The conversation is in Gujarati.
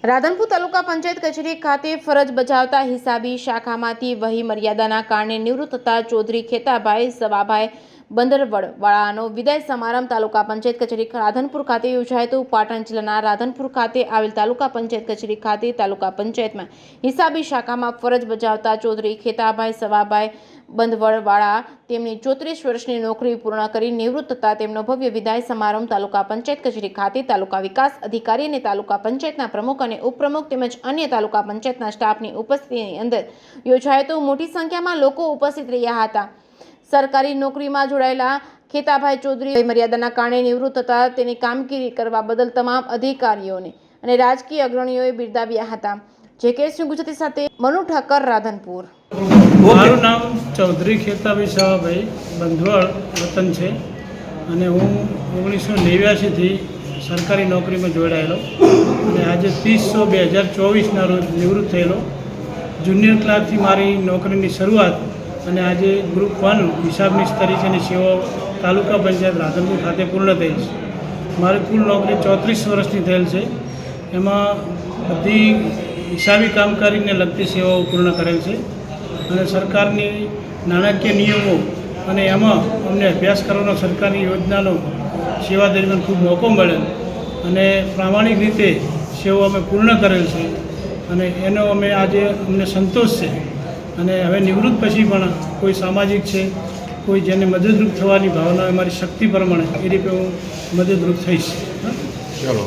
રાધનપુર તાલુકા પંચાયત કચેરી ખાતે ફરજ બજાવતા હિસાબી શાખામાંથી વહી મર્યાદાના કારણે નિવૃત્ત થતા ચૌધરી ખેતાભાઈ સવાભાઈ બંદરવડવાળાનો વિદાય સમારંભ તાલુકા પંચાયત કચેરી રાધનપુર ખાતે યોજાયો હતો। પાટણ જિલ્લાના રાધનપુર ખાતે આવેલ તાલુકા પંચાયત કચેરી ખાતે તાલુકા પંચાયતમાં હિસાબી શાખામાં ફરજ બજાવતા ચૌધરી ખેતાભાઈ સવાભાઈ બંદવડવાળા તેમની 34 વર્ષની નોકરી પૂર્ણ કરી નિવૃત્ત થતા તેમનો ભવ્ય વિદાય સમારંભ તાલુકા પંચાયત કચેરી ખાતે તાલુકા વિકાસ અધિકારી અને તાલુકા પંચાયતના પ્રમુખ અને ઉપપ્રમુખ તેમજ અન્ય તાલુકા પંચાયતના સ્ટાફની ઉપસ્થિતિની અંદર યોજાયો હતો। મોટી સંખ્યામાં લોકો ઉપસ્થિત રહ્યા હતા। સરકારી નોકરીમાં જોડાયેલા ખેતાભાઈ ચૌધરી મર્યાદાના કારણે નિવૃત્ત થતા તેની કામગીરી કરવા બદલ તમામ અધિકારીઓને અને રાજકીય અગ્રણીઓએ બિરદાવ્યા હતા। જે ગુજરાતી સાથે મનુ ઠાકર, રાધનપુર। મારું નામ ચૌધરી ખેતાભાઈ સવાભાઈ બંધવડ વતન છે અને હું 1989થી સરકારી નોકરીમાં જોડાયેલો અને આજે 30/6/2024ના રોજ નિવૃત્ત થયેલો। જુનિયર ક્લાર્કથી મારી નોકરીની શરૂઆત અને આજે ગ્રુપ 1 હિસાબનીશ તરીકેની સેવાઓ તાલુકા પંચાયત રાધનપુર ખાતે પૂર્ણ થઈ છે। મારી કુલ નોકરી 34 વર્ષની થયેલ છે। એમાં બધી હિસાબી કામકારીને લગતી સેવાઓ પૂર્ણ કરેલ છે અને સરકારની નાણાકીય નિયમો અને એમાં અમને અભ્યાસ કરવાનો સરકારની યોજનાનો સેવા દરમિયાન ખૂબ મોકો મળેલ અને પ્રામાણિક રીતે સેવા અમે પૂર્ણ કરેલ છે અને એનો આજે અમને સંતોષ છે અને હવે નિવૃત્ત પછી પણ કોઈ સામાજિક છે, કોઈ જેને મદદરૂપ થવાની ભાવના અમારી શક્તિ પ્રમાણે એ રીતે હું મદદરૂપ થઈશ। ચલો।